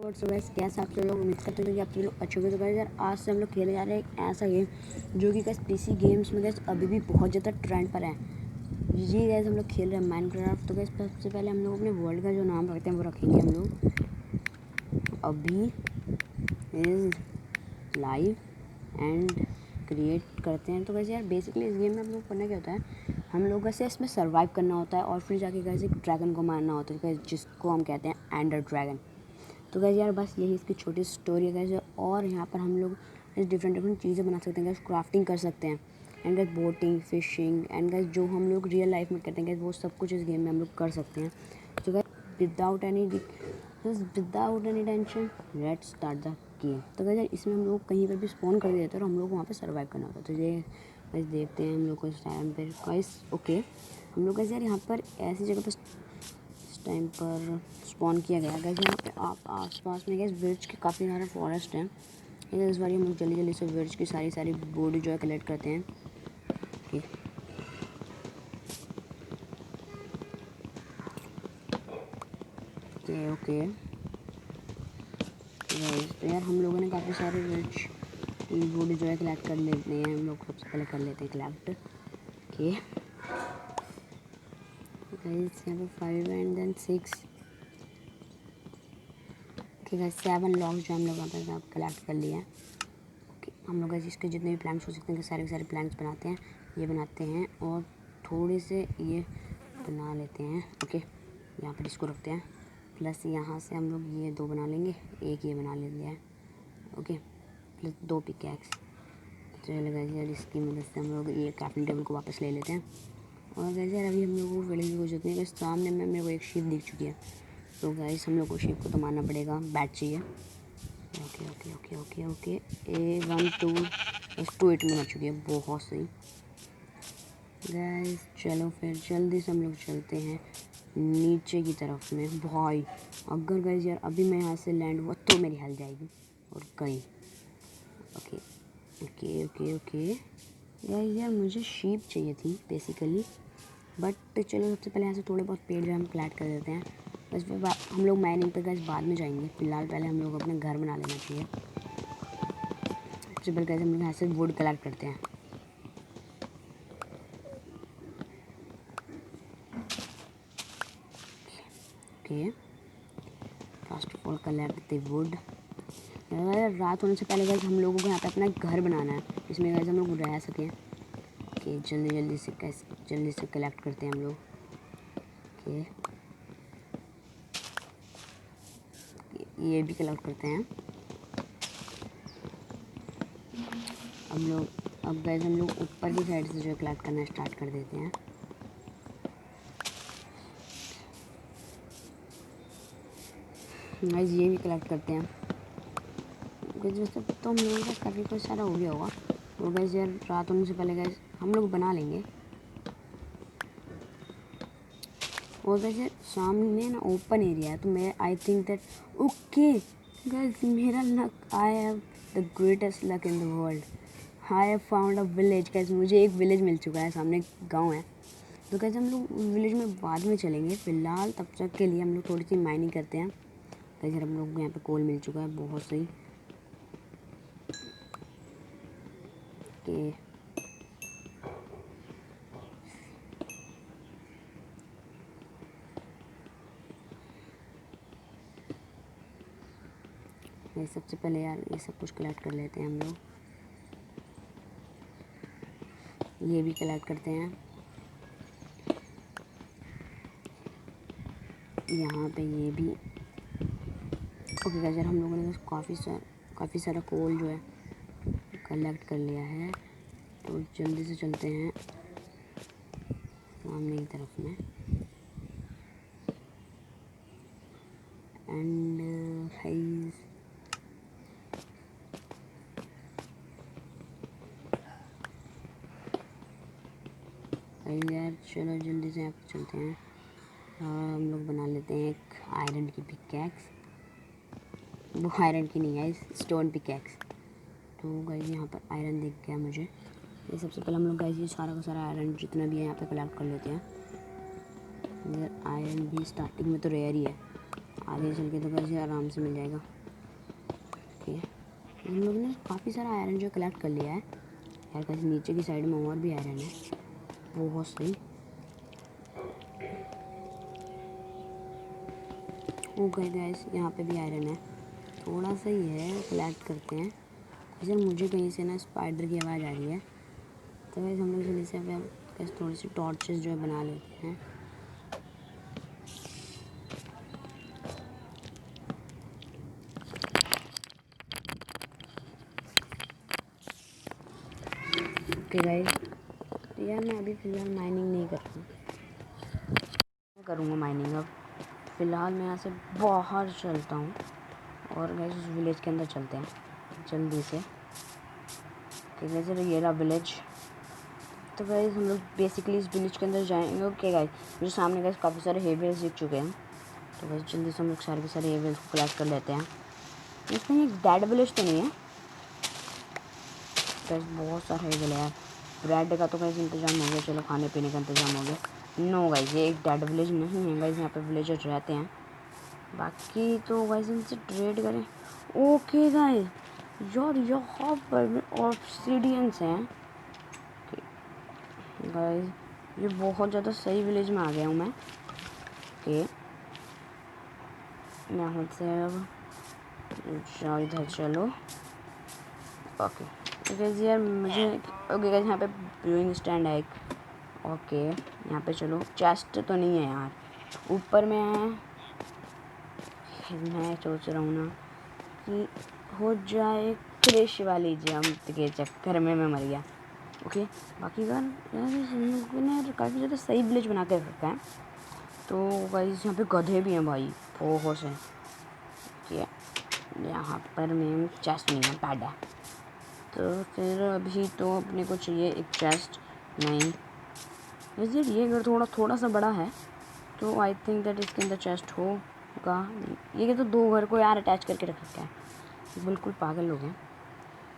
So guys कैसे आप सब लोग उम्मीद करते हैं कि आप सब लोग अच्छे होंगे। तो गाइस यार आज से हम लोग खेले जा रहे हैं एक ऐसा गेम जो कि गाइस पीसी गेम्स में गाइस अभी भी बहुत ज़्यादा ट्रेंड पर है। ये गाइस हम लोग खेल रहे हैं माइनक्राफ्ट। तो गाइस सबसे पहले हम लोग अपने वर्ल्ड का जो नाम रखते हैं वो रखेंगे हम लोग अभी इज़ लाइव एंड क्रिएट करते हैं। तो वैसे यार बेसिकली इस गेम में हम लोग करना क्या होता है, हम लोग वैसे इसमें सर्वाइव करना होता है और फिर जाके गाइस एक ड्रैगन को मारना होता है जिसको हम कहते हैं एंडर ड्रैगन। तो गाइस यार बस यही इसकी छोटी स्टोरी है गाइस। और यहाँ पर हम लोग डिफरेंट चीज़ें बना सकते हैं गाइस, क्राफ्टिंग कर सकते हैं and guys boating, fishing and guys जो हम लोग रियल लाइफ में करते हैं गाइस वो सब कुछ इस गेम में हम लोग कर सकते हैं। तो guys without any tension let's start the game. तो गाइस यार इसमें हम लोग कहीं पर भी स्पॉन कर देते हैं और हम लोग वहाँ पे सर्वाइव करना होता है। तो ये गाइस देखते हैं हम लोग को इस टाइम पर गाइस ओके हम लोग गाइस यार यहाँ पर ऐसी जगह पर टाइम पर स्पॉन किया गया गाइस। यहाँ पे आप आसपास में गाइस विर्च के काफ़ी सारे फॉरेस्ट हैं। इस बार हम लोग जल्दी से विर्च की सारी बॉडी जो है कलेक्ट करते हैं। ओके तो यार हम लोगों ने काफ़ी सारे विर्च की बॉडी जो है कलेक्ट कर लेते हैं। हम लोग सबसे पहले कर लेते हैं कलेक्ट ओके गाइस यहाँ पे 5 एंड देन 6 ठीक है 7 लॉन्ग्स जो हम लोग यहाँ पर कलेक्ट कर लिए हैं। ओके हम लोग इसके जितने भी प्लांट्स हो सकते हैं सारे के सारे प्लांट्स बनाते हैं, ये बनाते हैं और थोड़े से ये बना लेते हैं। ओके यहाँ पर इसको रखते हैं प्लस यहाँ से हम लोग ये 2 बना लेंगे, एक ये बना लेंगे है ओके प्लस 2 पिकैक्स। चलो यार इसकी मदद से हम लोग ये क्राफ्टिंग टेबल को वापस ले लेते हैं। और गाइस यार अभी हम लोग को वेलिंग की कोशिश करते हैं। सामने में मेरे को एक शीप दिख चुकी है। तो गाइस हम लोग को शीप को तो मारना पड़ेगा, बैट चाहिए। Okay okay okay okay okay ए 1 2 बस 2 8 में मर चुकी है, बहुत सही गाइस। चलो फिर जल्दी से हम लोग चलते हैं नीचे की तरफ में। भाई अगर गाइस यार अभी मैं यहाँ से लैंड हुआ तो मेरी हेल्थ जाएगी और कहीं okay okay okay okay guys यार मुझे शीप चाहिए थी बेसिकली, बट चलो सबसे पहले यहाँ से थोड़े बहुत पेड़ जो हम कलेक्ट कर देते हैं। बस फिर हम लोग माइनिंग पे गाइस बाद में जाएंगे। फिलहाल पहले हम लोग अपने घर बना लेना चाहिए। सबसे पहले गाइस हम लोग यहाँ से वुड कलेक्ट करते हैं। Okay first of all collect the wood. रात होने से पहले गाइस हम लोगों को यहाँ पे अपना घर बनाना है जिसमें गाइस हम लोग रह सकें। ओके जल्दी से कलेक्ट करते हैं हम लोग। ओके ये भी कलेक्ट करते हैं अब गाइस हम लोग ऊपर की साइड से जो कलेक्ट करना स्टार्ट कर देते हैं। गाइस ये भी कलेक्ट करते हैं जैसे तो हम लोगों का काफ़ी कुछ सारा हो गया होगा। तो गाइस यार रात होने से पहले गाइस हम लोग बना लेंगे। और गाइस यार सामने ना ओपन एरिया है तो मैं I think that okay guys मेरा luck, I have the greatest luck in the world. I have found a village guys. मुझे एक विलेज मिल चुका है, सामने गांव है। तो गाइस हम लोग विलेज में बाद में चलेंगे, फिलहाल तब तक के लिए हम लोग थोड़ी सी माइनिंग करते हैं। गाइस यार हम लोग को यहाँ पे कोल मिल चुका है, बहुत सही। ये सबसे पहले यार ये सब कुछ कलेक्ट कर लेते हैं हम लोग। ये भी कलेक्ट करते हैं। यहाँ पे ये भी ओके गाइस यार हम लोगों ने काफ़ी सारा कोल जो है कलेक्ट कर लिया है। तो जल्दी से चलते हैं सामने की तरफ में एंड यार चलो जल्दी से यहाँ पे चलते हैं। हम लोग बना लेते हैं एक आयरन की पिकैक्स। वो आयरन की नहीं है, स्टोन पिकैक्स। तो गाइस यहाँ पर आयरन दिख गया मुझे। ये सबसे पहले हम लोग गाइस ये सारा का सारा आयरन जितना भी है यहाँ पे कलेक्ट कर लेते हैं। यार आयरन भी स्टार्टिंग में तो रेयर ही है, आगे चल के तो गाइस आराम से मिल जाएगा। हम लोग ने काफ़ी सारा आयरन जो कलेक्ट कर लिया है यार। गाइस नीचे की साइड में और भी आयरन है, बहुत सही। ओके गाइस यहाँ पे भी आयरन है, थोड़ा सा ही है, कलेक्ट करते हैं। सर मुझे कहीं से ना स्पाइडर की आवाज़ आ रही है, तो गाइस हम लोग जल्दी से अब थोड़ी सी टॉर्चेस जो है बना लेते हैं। ओके गाइस तो यार मैं अभी फ़िलहाल माइनिंग नहीं कर रहा हूँ, मैं करूँगा माइनिंग अब। फ़िलहाल मैं यहाँ से बाहर चलता हूँ और गाइस उस विलेज के अंदर चलते हैं जल्दी से। ठीक है सर, ये रहा विलेज। तो गाइस हम लोग बेसिकली इस विलेज के अंदर जाएंगे। ओके गाइस मुझे सामने गाइस काफ़ी सारे हेवेल्स दिख चुके हैं, तो गाइस जल्दी से हम लोग सारे के सारे हेवेल्स को कलेक्ट कर लेते हैं। इसमें एक डेड विलेज तो नहीं है गाइस, बहुत सारे हेवेल है। ब्रेड का तो गाइस इंतजाम हो गया, चलो खाने पीने का इंतजाम हो गया। नो गाइस ये एक डेड विलेज नहीं है गाइस, यहाँ पे विलेजर्स रहते हैं। बाकी तो गाइस इनसे ट्रेड करें। ओके गाइस यार यहाँ पर ऑब्सीडियंस हैं गाइस, ये बहुत ज़्यादा सही विलेज में आ गया हूँ मैं। ओके यहाँ से अब जाओ इधर चलो। ओके गाइस यार मुझे ओके गाइस यहाँ पे ब्रूइंग स्टैंड है एक। ओके यहाँ पे चलो, चेस्ट तो नहीं है यार, ऊपर में है। मैं सोच रहा हूँ ना कि हो जाए क्रेश वाली जंप के चक्कर में मैं मर गया। ओके बाकी यार हम लोगों ने काफ़ी ज़्यादा सही विलेज बना कर रखा है। तो गाइस यहाँ पे गधे भी हैं भाई, बहुत से। यहाँ पर में चेस्ट नहीं है, पैड है। तो फिर अभी तो अपने को चाहिए एक चेस्ट। नहीं वैसे ये घर थोड़ा सा बड़ा है, तो आई थिंक दैट इसके अंदर चेस्ट होगा। ये तो दो घर को यार अटैच करके रख रखा है, बिल्कुल पागल लोग हैं।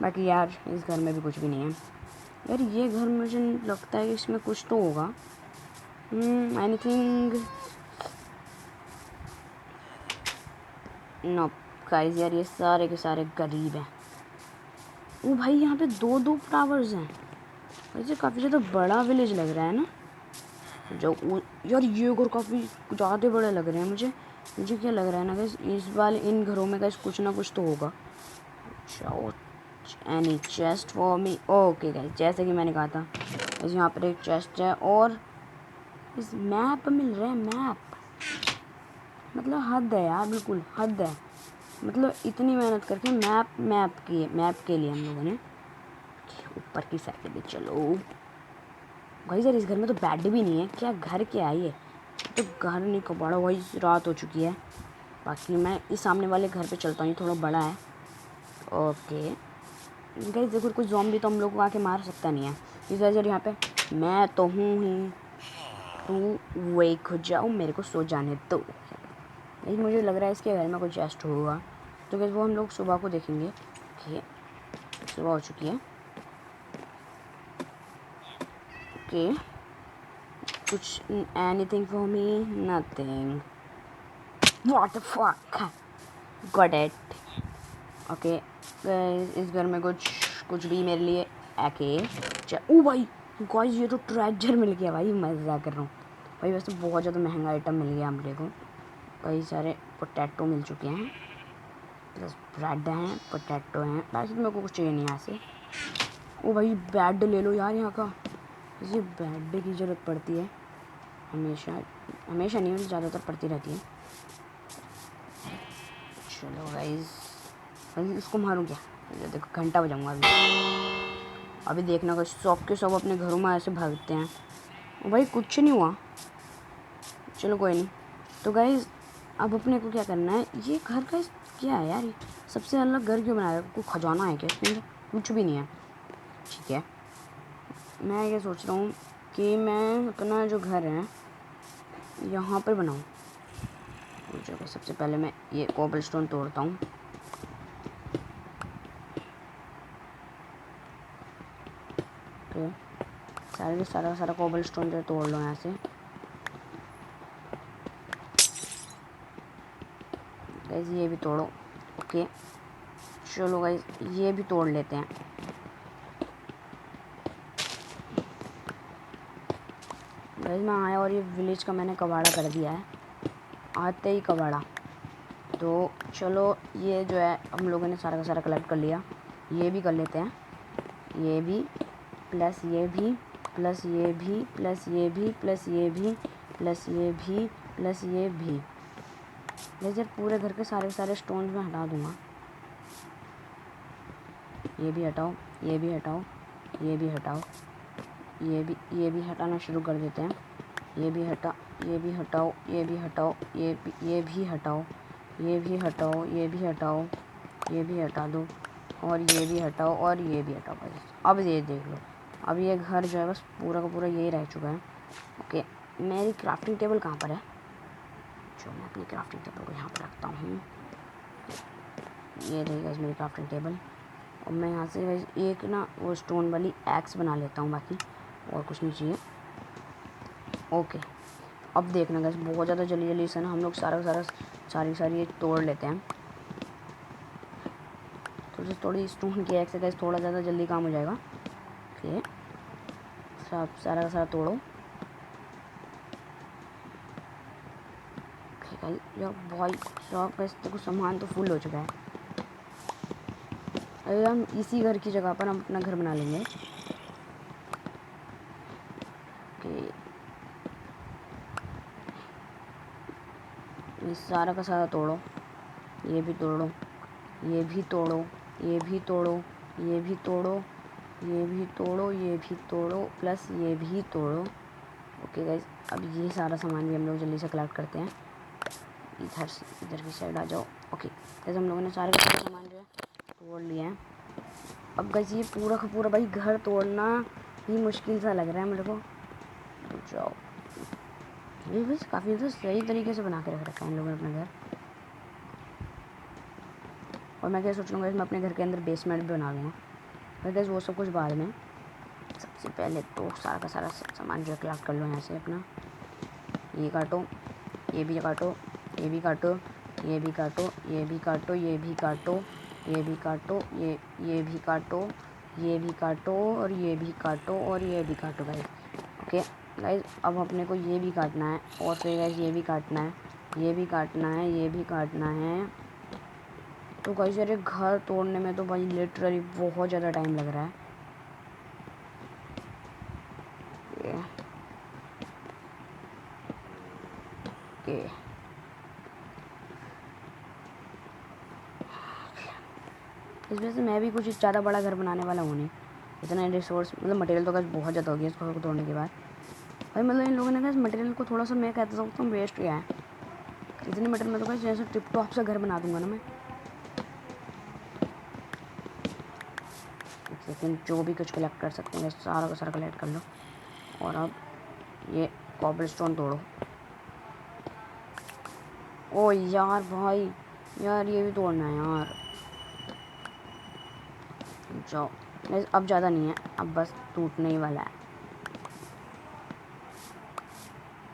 बाकी यार इस घर में भी कुछ भी नहीं है यार। ये घर मुझे लगता है कि इसमें कुछ तो होगा। एनीथिंग नो गाइस यार ये सारे के सारे गरीब हैं। ओ भाई यहाँ पे दो दो टावर्स हैं, वैसे काफ़ी ज़्यादा बड़ा विलेज लग रहा है ना। जो यार ये घर काफ़ी ज़्यादा बड़े लग रहे हैं मुझे क्या लग रहा है ना गाइस, इस बार इन घरों में गाइस कुछ ना कुछ तो होगा। चाओ any chest for me. Okay guys जैसे कि मैंने कहा था गाइस यहाँ पर एक चेस्ट है और इस मैप मिल रहा है। मैप मतलब हद है यार, बिल्कुल हद है। मतलब इतनी मेहनत करके मैप के लिए हम लोगों ने ऊपर की साइड भी चलो। भाई सर इस घर में तो बेड भी नहीं है, क्या घर क्या है ये, तो घर नहीं कबाड़ा। वही रात हो चुकी है। बाकी मैं इस सामने वाले घर पे चलता हूँ, ये थोड़ा बड़ा है। ओके गाइस देखो कुछ ज़ॉम्बी तो हम लोग को आके मार सकता नहीं है। इस वजह से यहाँ पे मैं तो हूँ ही, तू वेक हो जाओ, मेरे को सो जाने दो। गाइस मुझे लग रहा है इसके घर में कुछ चेस्ट होगा, तो गाइस वो हम लोग सुबह को देखेंगे। ओके सुबह हो चुकी है। ओके कुछ anything for me, nothing. What the fuck, got it. Okay इस घर में कुछ भी मेरे लिए एके। ओ भाई गाइस ये तो ट्रेजर मिल गया भाई, मज़ा कर रहा हूँ भाई। वैसे बहुत ज़्यादा महंगा आइटम मिल गया मेरे को, कई सारे पोटैटो मिल चुके हैं, प्लस ब्रेड हैं, पोटैटो हैं। वैसे तो मेरे को कुछ चाहिए नहीं यहाँ से। ओ भाई बेड ले लो यार यहाँ का, इसे बेड की ज़रूरत पड़ती है हमेशा, हमेशा नहीं ज़्यादातर पड़ती रहती है। चलो गाइस इसको मारूँ क्या, देखो घंटा बजाऊँगा अभी देखना का सब के सब अपने घरों में ऐसे भागते हैं। ओ भाई कुछ नहीं हुआ, चलो कोई नहीं। तो गाइस अब अपने को क्या करना है, ये घर का क्या है यार, सबसे अलग घर क्यों बनाया, कोई खजाना है क्या इसके अंदर, कुछ भी नहीं है। ठीक है मैं ये सोच रहा हूँ कि मैं अपना जो घर है यहाँ पर बनाऊँ। सबसे पहले मैं ये कोबलस्टोन तोड़ता हूँ। तो सारा कोबलस्टोन जो तोड़ लो यहाँ से। गाइस ये भी तोड़ो। ओके चलो गाइस ये भी तोड़ लेते हैं। गाइस मैं आया और ये विलेज का मैंने कबाड़ा कर दिया है, आते ही कबाड़ा। तो चलो ये जो है हम लोगों ने सारा का सारा कलेक्ट कर लिया। ये भी कर लेते हैं, ये भी प्लस ये भी प्लस ये भी प्लस ये भी प्लस ये भी प्लस ये भी प्लस ये भी। वैसे पूरे घर के सारे स्टोन में हटा दूंगा। ये भी हटाओ, ये भी हटाओ, ये भी हटाओ, ये भी हटाना शुरू कर देते हैं। ये भी हटाओ, ये भी हटाओ, ये भी हटाओ, ये भी हटाओ, ये भी हटाओ, ये भी हटाओ, ये भी हटा दो, और ये भी हटाओ, और ये भी हटाओ। बस अब ये देख लो, अब ये घर जो है बस पूरा का पूरा यही रह चुका है। ओके, मेरी क्राफ्टिंग टेबल कहाँ पर है? जो मैं अपनी क्राफ्टिंग टेबल को यहाँ पर रखता हूँ। ये रहेगा मेरी क्राफ्टिंग टेबल। और मैं यहाँ से एक ना वो स्टोन वाली एक्स बना लेता हूँ, बाकी और कुछ नहीं चाहिए। ओके, अब देखना गाइस बहुत ज़्यादा जल्दी से ना हम लोग सारी ये तोड़ लेते हैं। तो थोड़ी स्टोन की एक्स से गाइस थोड़ा ज़्यादा जल्दी काम हो जाएगा। ओके, सारा का सारा तोड़ो। यार भाई साहब गाइस देखो सामान तो फुल हो चुका है। अरे हम इसी घर की जगह पर हम अपना घर बना लेंगे। ये सारा का सारा तोड़ो, ये भी तोड़ो, ये भी तोड़ो, ये भी तोड़ो, ये भी तोड़ो, ये भी तोड़ो, ये भी तोड़ो, प्लस ये भी तोड़ो। ओके गाइस, अब ये सारा सामान भी हम लोग जल्दी से कलेक्ट करते हैं। इधर की साइड आ जाओ। ओके गाइस, हम लोगों ने सारे का सारा सामान जो है तोड़ लिया है। अब गाइस ये पूरा का पूरा भाई घर तोड़ना ही मुश्किल सा लग रहा है मेरे को। जाओ, ये बस काफ़ी तो सही तरीके से बना के रख रखा है इन लोगों ने अपना घर। और मैं क्या सोच रहा हूँ, मैं अपने घर के अंदर बेसमेंट भी बना लूँगा। फिर गैस वो सब कुछ बाद में। सबसे पहले तो सारा का सारा सामान जो है कलेक्ट कर लो यहाँ से अपना। ये काटो, ये भी काटो, ये भी काटो, ये भी काटो, ये भी काटो, ये भी काटो, ये भी काटो, ये भी काटो, ये भी काटो, और ये भी काटो, और ये भी काटो गाइस। ओके गाइस, अब अपने को ये भी काटना है, और फिर गाइस ये भी काटना है, ये भी काटना है, ये भी काटना है। तो गाइस यार घर तोड़ने में तो भाई लिटरली बहुत ज़्यादा टाइम लग रहा है। ओके इस वजह से मैं भी कुछ ज़्यादा बड़ा घर बनाने वाला हूँ नहीं। इतना रिसोर्स मतलब मटेरियल तो गाइस बहुत ज़्यादा हो गया इसको तोड़ने के बाद। भाई मतलब इन लोगों ने गाइस मटेरियल को थोड़ा सा मैं कहता हूँ वेस्ट किया है। इतने मटेरियल में तो गाइस जैसे टिप टॉप से घर बना दूंगा ना मैं। लेकिन जो भी कुछ कलेक्ट कर सकते हैं सारा का सारा कलेक्ट कर लो। और अब ये कॉबलस्टोन तोड़ो। ओ यार भाई यार ये भी तोड़ना है यार। जाओ, अब ज़्यादा नहीं है, अब बस टूटने ही वाला है।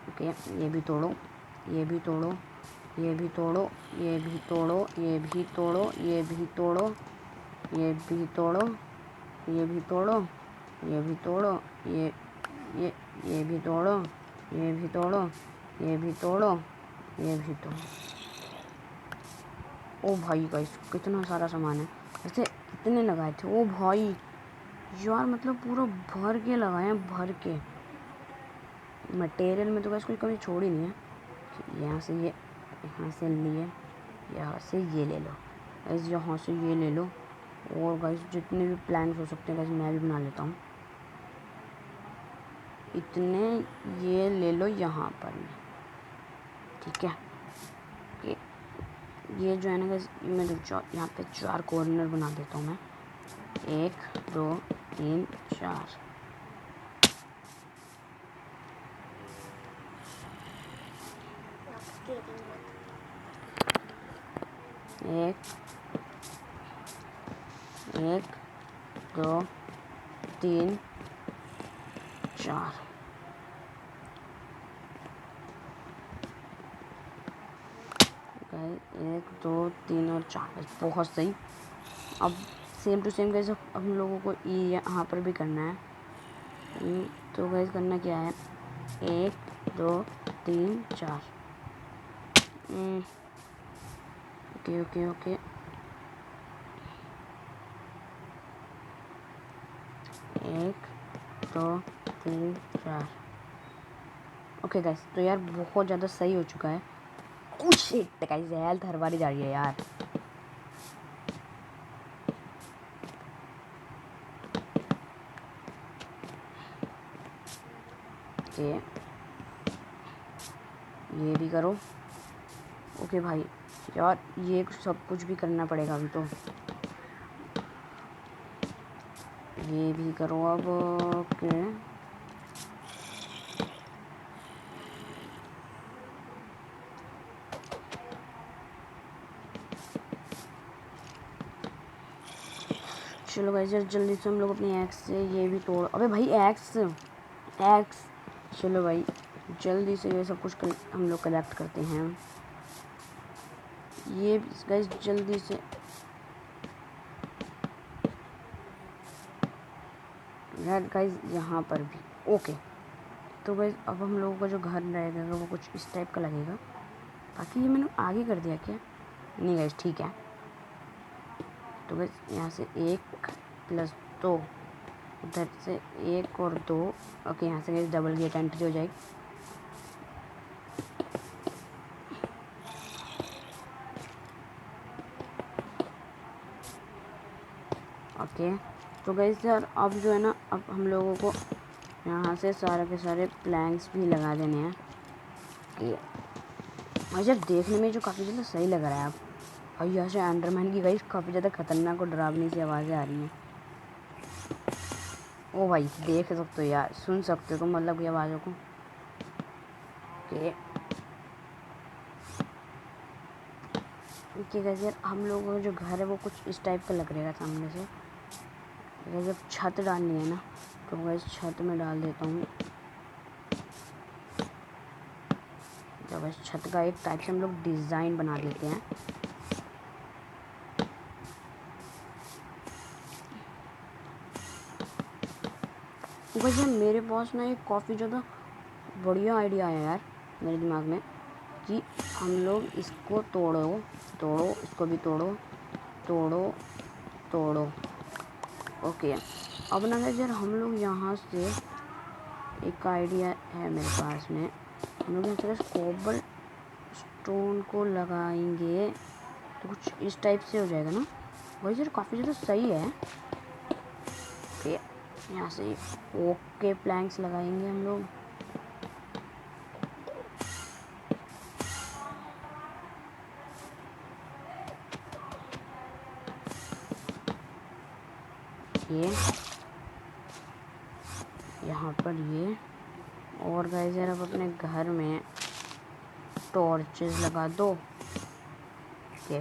ओके, ये भी तोड़ो, ये भी तोड़ो, ये भी तोड़ो, ये भी तोड़ो, ये भी तोड़ो, ये भी तोड़ो, ये भी तोड़ो, ये भी तोड़ो, ये भी तोड़ो, ये भी तोड़ो, ये भी तोड़ो, ये भी तोड़ो, ये भी तोड़ो। ओ भाई गाइस कितना सारा सामान है। वैसे कितने लगाए थे ओ भाई यार, मतलब पूरा भर के लगाए हैं, भर के मटेरियल में तो गाइस कोई कभी छोड़ ही नहीं है। यहाँ से ये, यहाँ से लिए, यहाँ से ये ले लो गाइस, यहाँ से ये ले लो। और गाइस जितने भी प्लान्स हो सकते हैं गाइस मैं भी बना लेता हूँ। इतने ये ले लो यहाँ पर में, ठीक है। ये जो है ना गाइस मैं यहाँ पे 4 कॉर्नर बना देता हूँ मैं। 1 2 3 4। एक 2 3 4। गाइस 1 2 3 और 4 बहुत सही। अब सेम टू सेम गाइस हम लोगों को यहाँ पर भी करना है। तो गाइस करना क्या है, 1 2 3 4। Okay okay okay, 1 2 3 4। Okay guys, तो यार बहुत ज़्यादा सही हो चुका है। ओह शिट गाइस, हेल्थ हर बारी जा रही है यार। ओके, ये भी करो। ओके भाई यार, ये सब कुछ भी करना पड़ेगा अभी तो। ये भी करो अब। ओके चलो गाइस यार, जल्दी से हम लोग अपनी एक्स से ये भी तोड़। अबे भाई एक्स एक्स, चलो भाई जल्दी से ये सब कुछ हम लोग कलेक्ट करते हैं। ये गाइस जल्दी से यार गाइस यहाँ पर भी। ओके, तो गाइस अब हम लोगों का जो घर रहेगा वो कुछ इस टाइप का लगेगा। बाकी ये मैंने आगे कर दिया क्या? नहीं गाइस ठीक है। तो गाइस यहाँ से 1 + 2, उधर से 1 और 2। ओके, यहाँ से गाइस डबल गेट एंट्री हो जाएगी। ओके, तो गाइस यार अब जो है ना, अब हम लोगों को यहाँ से सारे के सारे प्लैंक्स भी लगा देने हैं। कि और यार देखने में जो काफ़ी ज़्यादा सही लग रहा है। अब और यहाँ से एंडरमैन की गाइस काफ़ी ज़्यादा खतरनाक और डरावनी सी आवाज़ें आ रही हैं। ओ भाई देख सकते हो यार, सुन सकते हो तुम मतलब की आवाज़ों को। ओके ओके गाइस यार, हम लोगों का जो घर है वो कुछ इस टाइप का लग रहेगा सामने से। जब छत डालनी है ना, तो गाइस छत में डाल देता हूँ। तो गाइस छत का एक टाइप से हम लोग डिज़ाइन बना देते हैं। वैसे मेरे पास ना एक काफ़ी ज़्यादा बढ़िया आइडिया है यार मेरे दिमाग में, कि हम लोग इसको तोड़ो तोड़ो, इसको भी तोड़ो तोड़ो तोड़ो। ओके, अब ना यार हम लोग यहाँ से एक आइडिया है मेरे पास में, हम लोग यहाँ से कोबल स्टोन को लगाएंगे तो कुछ इस टाइप से हो जाएगा ना। वही यार काफ़ी ज़्यादा सही है। ओके, यहाँ से ओक के प्लैंक्स लगाएंगे हम लोग। ये यहाँ पर ये, और गाइस यार अब अपने घर में टॉर्चेस लगा दो। ओके,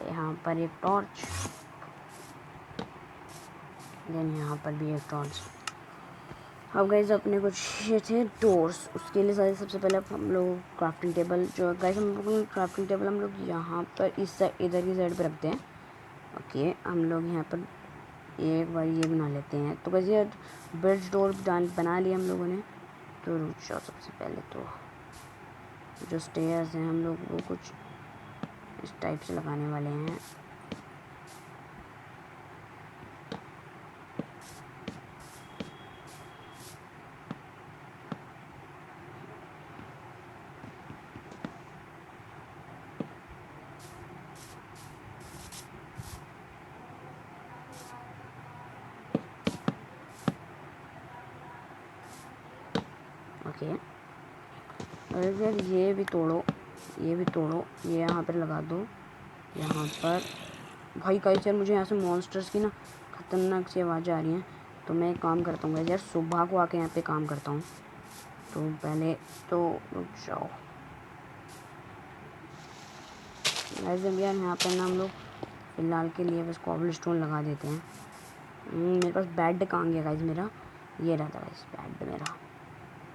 यहाँ पर एक टॉर्च, देन यहाँ पर भी एक टॉर्च। अब गाइस अपने कुछ ये थे डोर्स, उसके लिए सारे सबसे पहले हम लोग क्राफ्टिंग टेबल, जो गाइस हम लोग क्राफ्टिंग टेबल हम लोग यहाँ पर इस साइड, इधर की साइड पे रखते हैं। ओके, हम लोग यहाँ पर एक बार ये बना लेते हैं। तो गाइस ये ब्रिज डोर बना लिया हम लोगों ने। तो रुक जाओ, सबसे पहले तो जो स्टेयर्स हैं हम लोग वो कुछ इस टाइप से लगाने वाले हैं। ओके, और यार ये भी तोड़ो, ये भी तोड़ो, ये यहाँ पर लगा दो यहाँ पर। भाई गाइस यार मुझे यहाँ से मॉन्स्टर्स की ना खतरनाक सी आवाज़ें आ रही हैं। तो मैं एक काम करता हूँ यार, सुबह को आके यहाँ पे काम करता हूँ। तो पहले तो रुक जाओ वैसे भी यार, यहाँ पर ना हम लोग फ़िलहाल के लिए बस कॉबल स्टोन लगा देते हैं। मेरे पास बेड कहाँ गया गाइस मेरा, ये रहता है गाइस बेड मेरा।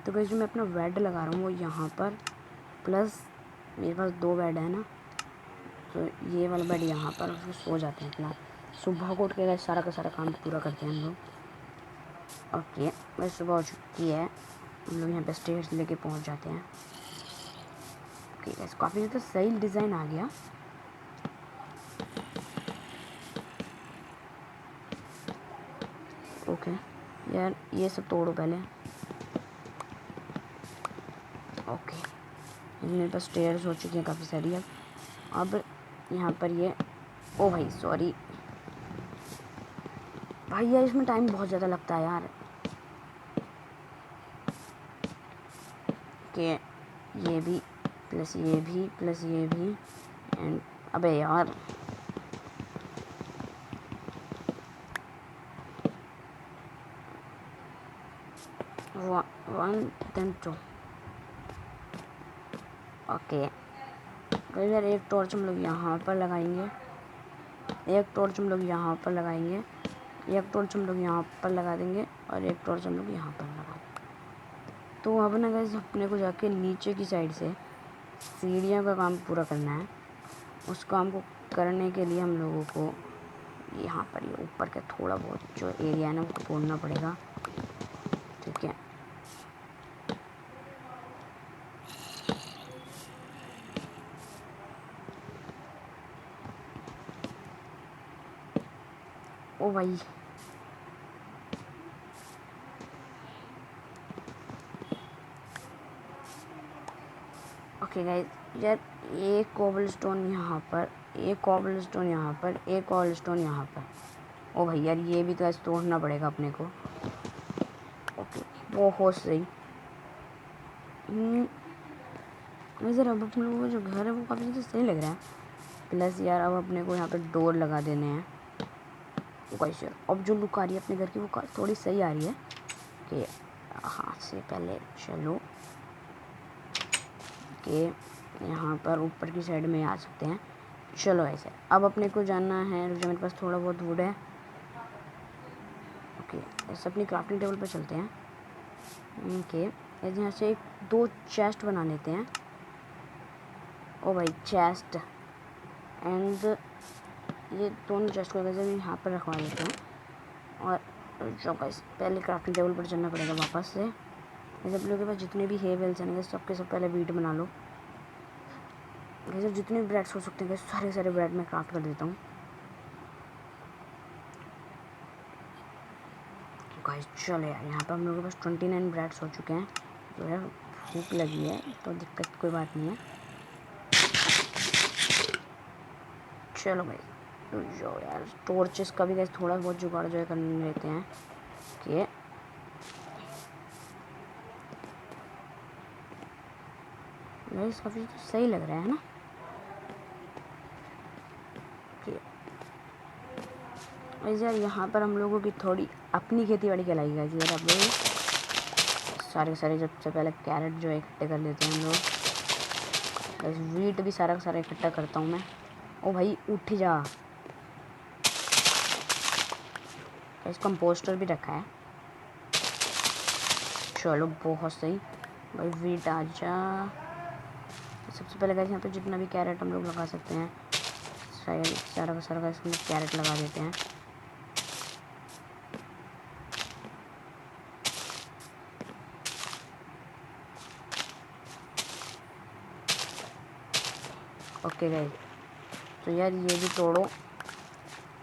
तो गाइस जो मैं अपना बेड लगा रहा हूँ वो यहाँ पर, प्लस मेरे पास 2 बेड है ना, तो ये वाला बेड यहाँ पर फिर सो जाते हैं अपना। सुबह को उठ के गाइस सारा का सारा काम पूरा करते हैं हम लोग। ओके बस सुबह हो चुकी है, हम लोग यहाँ पे स्टेयर्स लेके पहुँच जाते हैं। ओके गाइस काफ़ी ज़्यादा सही डिज़ाइन आ गया। ओके यार ये सब तोड़ो पहले। ओके मेरे पास स्टेयर्स हो चुकी हैं काफ़ी सारी। अब यहाँ पर ये, ओ भाई सॉरी भाई यार इसमें टाइम बहुत ज़्यादा लगता है यार। कि ये भी प्लस ये भी प्लस ये भी एंड अबे यार वन देन टू। ओके यार एक टॉर्च हम लोग यहाँ पर लगाएंगे, एक टॉर्च हम लोग यहाँ पर लगाएंगे, एक टॉर्च हम लोग यहाँ पर लगा देंगे और एक टॉर्च हम लोग यहाँ पर लगा देंगे। तो अब ना गाइस अपने को जाके नीचे की साइड से सीढ़ियाँ का काम पूरा करना है। उस काम को करने के लिए हम लोगों को यहाँ पर ये ऊपर का थोड़ा बहुत जो एरिया है ना वो तोड़ना पड़ेगा, ठीक है। ओ भाई ओके गाइस यार एक कोबल स्टोन यहाँ पर, एक कोबल स्टोन यहाँ पर, एक कोबल स्टोन यहाँ पर। ओ भाई यार ये भी तो ऐसे तोड़ना पड़ेगा अपने को। ओके बहुत सही। वैसे अब अपने लोगों का जो घर है वो काफ़ी ज़्यादा सही लग रहा है। प्लस यार अब अपने को यहाँ पे डोर लगा देने हैं। गाइस यार अब जो लुक आ रही है अपने घर की वो थोड़ी सही आ रही है कि हाथ से पहले चलो कि यहाँ पर ऊपर की साइड में आ सकते हैं। चलो ऐसे अब अपने को जाना है, जो मेरे पास थोड़ा बहुत वुड है। ओके ऐसे अपनी क्राफ्टिंग टेबल पर चलते हैं। ओके ऐसे यहाँ से एक दो चेस्ट बना लेते हैं। ओ भाई चेस्ट एंड ये दोनों चेस्ट को वैसे यहाँ पर रखवा लेते हैं। और जो गाइस पहले क्राफ्टिंग टेबल पर चलना पड़ेगा वापस से। जैसे अपने के पास जितने भी हे वेल्स हैं सबके सब पहले वीट बना लो। जैसे जितने ब्रेड्स हो सकते हैं सारे सारे ब्रेड मैं क्राफ्ट कर देता हूँ। गाइस चलो यार यहाँ पर हम लोगों के पास 29 ब्रेड्स हो चुके हैं। जो है भूख लगी है तो दिक्कत कोई बात नहीं है। चलो भाई तो जो यार टॉर्चेस का भी गाइस थोड़ा बहुत जुगाड़ जो है करने लेते हैं कि गाइस काफ़ी सही लग रहा है ना। गाइस यार यहाँ पर हम लोगों की थोड़ी अपनी खेती बाड़ी कहलाएगी गाइस। यार अब सारे सारे सबसे पहले कैरेट जो है इकट्ठे कर लेते हैं हम लोग। बस वीट भी सारा का सारा इकट्ठा करता हूँ मैं। ओ भाई उठ जा। इस कंपोस्टर भी रखा है। चलो बहुत सही भाई वीट आ जा। सबसे पहले गाइस यहाँ पे जितना भी कैरेट हम लोग लगा सकते हैं सारा का सारा इसमें कैरेट लगा देते हैं। ओके गाइस तो यार ये भी तोड़ो।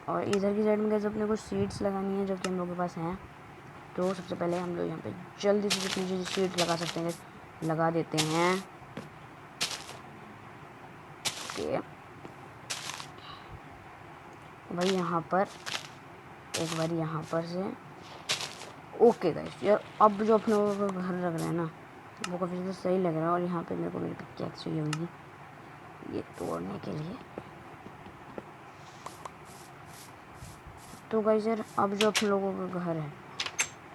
और इधर की साइड में गाइस अपने को सीड्स लगानी है जो कि हम लोग के पास हैं। तो सबसे पहले हम लोग यहाँ पे जल्दी से जितनी जो सीड्स लगा सकते हैं लगा देते हैं। ओके भाई यहाँ पर एक बार यहाँ पर से। ओके गाइस यार अब जो अपने को घर लग रहा है ना वो काफ़ी ज़्यादा सही लग रहा है। और यहाँ पे मेरे को मेरी पिकैक्स चाहिए होगी ये तोड़ने के लिए। तो गाइस यार अब जो अपने लोगों का घर है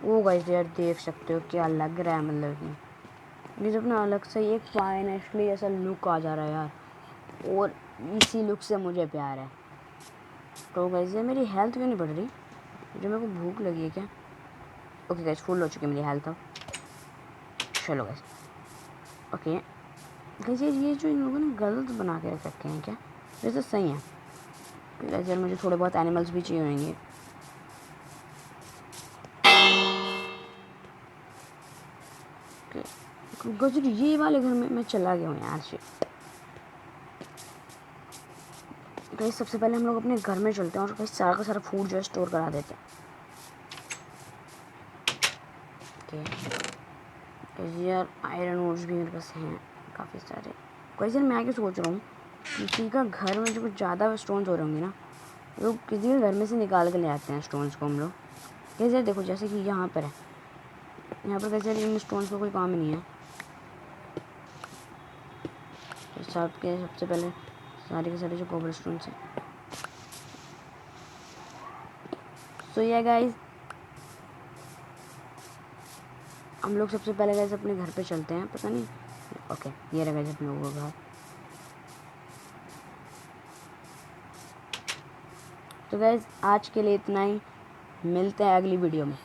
वो गाइस यार देख सकते हो क्या लग रहा है। मतलब कि ये अपना अलग से एक फाइनेंशली ऐसा लुक आ जा रहा है यार। और इसी लुक से मुझे प्यार है। तो गाइस यार मेरी हेल्थ क्यों नहीं बढ़ रही? जो मेरे को भूख लगी है क्या? ओके गाइस फुल हो चुकी है मेरी हेल्थ अब। चलो गाइस ओके गाइस ये जो इन लोगों ने गलत बना के रख रखे हैं क्या? वैसे सही है। गाइस यार मुझे थोड़े बहुत एनिमल्स भी चाहिए होंगे। गजर ये वाले घर में मैं चला गया हूँ यार से। गाइस सबसे पहले हम लोग अपने घर में चलते हैं और गाइस सारा का सारा फूड जो है स्टोर करा देते हैं। गाइस यार आयरन ओर्स भी मेरे पास हैं काफ़ी सारे। गाइस यार मैं आगे सोच रहा हूँ किसी का घर में जो कुछ ज़्यादा स्टोन्स हो रहे होंगे ना, लोग किसी के घर में से निकाल के ले आते हैं स्टोन्स को हम लोग। गाइस यार देखो जैसे कि यहाँ पर है, यहाँ पर गाइस यार इन स्टोन्स का कोई काम नहीं है। सबसे पहले सारे के सारे जो कोबल स्टोन्स हैं। सो ये गाइस हम लोग सबसे पहले गाइस अपने घर पे चलते हैं। पता नहीं, ओके ये रहा गाइस हम लोगों का घर। तो गाइस आज के लिए इतना ही, मिलते हैं अगली वीडियो में।